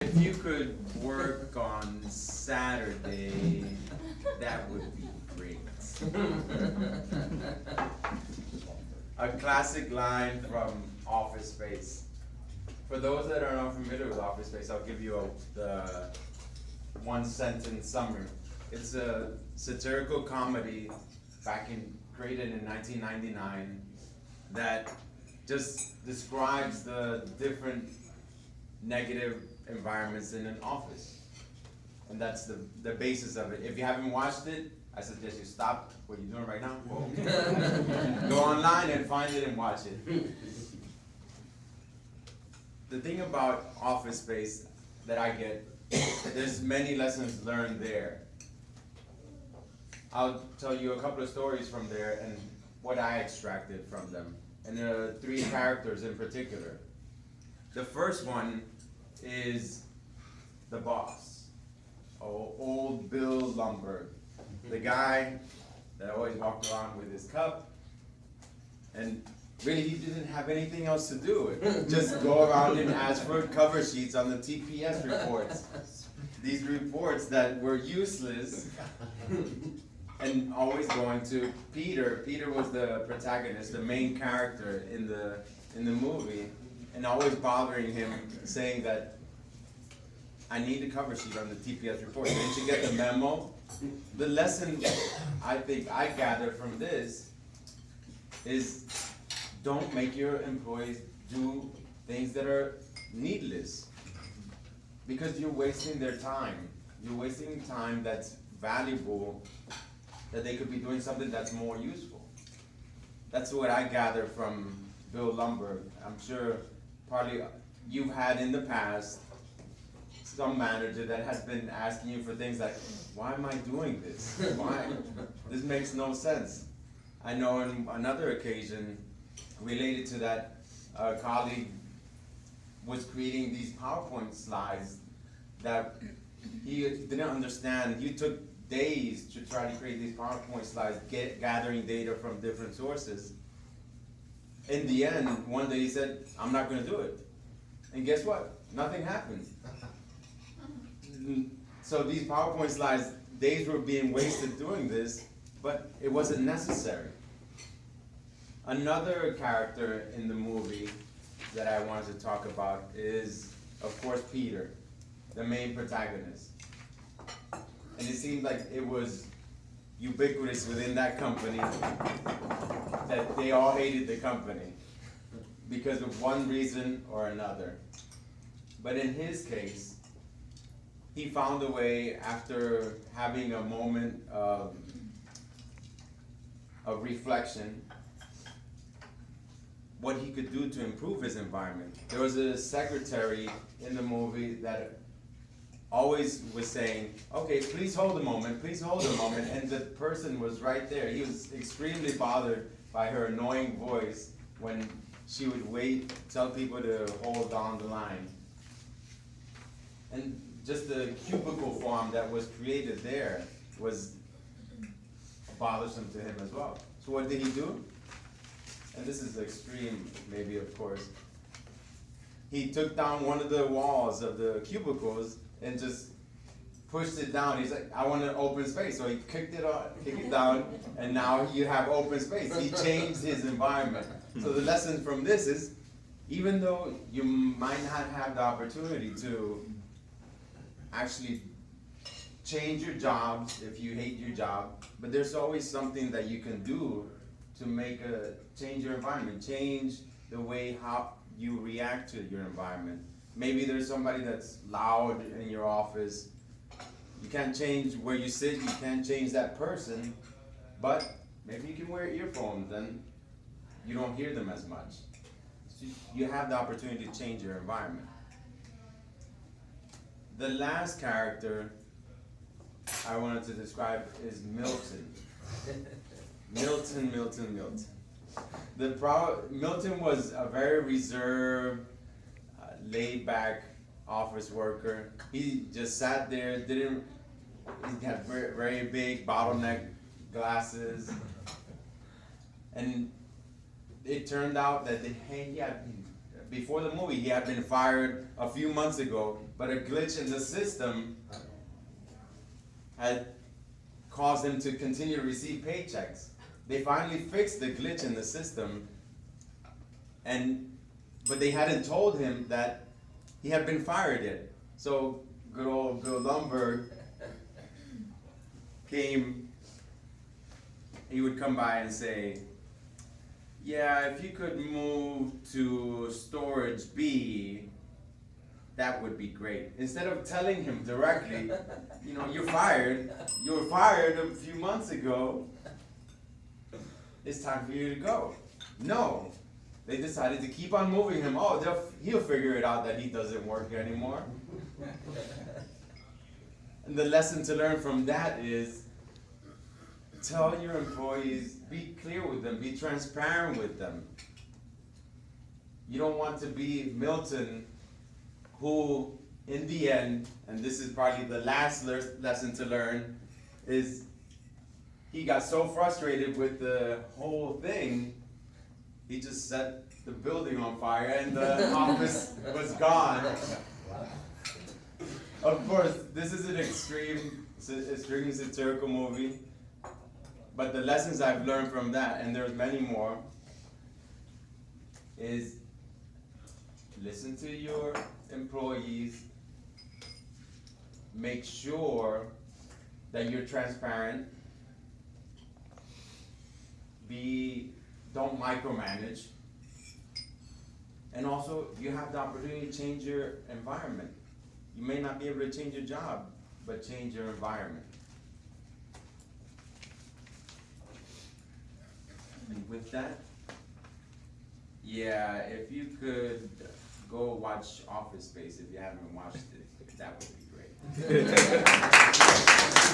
If you could work on Saturday, that would be great. A classic line from Office Space. For those that are not familiar with Office Space, I'll give you the one sentence summary. It's a satirical comedy created in 1999 that just describes the different negative environments in an office. And that's the basis of it. If you haven't watched it, I suggest you stop what you're doing right now. Go online and find it and watch it. The thing about Office Space that I get, there's many lessons learned there. I'll tell you a couple of stories from there and what I extracted from them. And there are three characters in particular. The first one is the boss, old Bill Lumbergh, the guy that always walked around with his cup, and really he didn't have anything else to do. Just go around and ask for cover sheets on the TPS reports. These reports that were useless, and always going to Peter. Peter was the protagonist, the main character in the movie, and always bothering him, saying that I need a cover sheet on the TPS report. Didn't you get the memo? The lesson I think I gather from this is don't make your employees do things that are needless, because you're wasting their time. You're wasting time that's valuable, that they could be doing something that's more useful. That's what I gather from Bill Lumbergh. I'm sure probably you've had in the past some manager that has been asking you for things like, why am I doing this? Why? This makes no sense. I know on another occasion related to that, a colleague was creating these PowerPoint slides that he didn't understand. He took days to try to create these PowerPoint slides, gathering data from different sources. In the end, one day he said, I'm not going to do it. And guess what? Nothing happened. So these PowerPoint slides, days were being wasted doing this, but it wasn't necessary. Another character in the movie that I wanted to talk about is, of course, Peter, the main protagonist. And it seemed like it was ubiquitous within that company that they all hated the company because of one reason or another. But in his case, he found a way, after having a moment of reflection, what he could do to improve his environment. There was a secretary in the movie that always was saying, okay, please hold a moment, and the person was right there. He was extremely bothered by her annoying voice when she would tell people to hold on the line. And just the cubicle form that was created there was bothersome to him as well. So what did he do? And this is extreme, maybe, of course. He took down one of the walls of the cubicles and just pushed it down. He's like, I want an open space. So he kicked it down, and now you have open space. He changed his environment. So the lesson from this is, even though you might not have the opportunity to actually change your jobs if you hate your job, but there's always something that you can do to change your environment, change the way how you react to your environment. Maybe there's somebody that's loud in your office. You can't change where you sit, you can't change that person, but maybe you can wear earphones and you don't hear them as much. So you have the opportunity to change your environment. The last character I wanted to describe is Milton. Milton. Milton was a very reserved, laid-back office worker. He just sat there, he had very, very big bottleneck glasses, and it turned out that he had before the movie, he had been fired a few months ago, but a glitch in the system had caused him to continue to receive paychecks. They finally fixed the glitch in the system, but they hadn't told him that he had been fired yet. So good old Bill Lumberg came, he would come by and say, yeah, if you could move to storage B, that would be great. Instead of telling him directly, you know, you're fired, you were fired a few months ago, it's time for you to go. No, they decided to keep on moving him. Oh, he'll figure it out that he doesn't work anymore. And the lesson to learn from that is, tell your employees, be clear with them, be transparent with them. You don't want to be Milton, who in the end, and this is probably the last lesson to learn, is he got so frustrated with the whole thing, he just set the building on fire and the office was gone. Of course, this is an extreme satirical movie, but the lessons I've learned from that, and there's many more, is listen to your employees, make sure that you're transparent, don't micromanage, and also you have the opportunity to change your environment. You may not be able to change your job, but change your environment. And with that, yeah, if you could go watch Office Space if you haven't watched it, that would be great.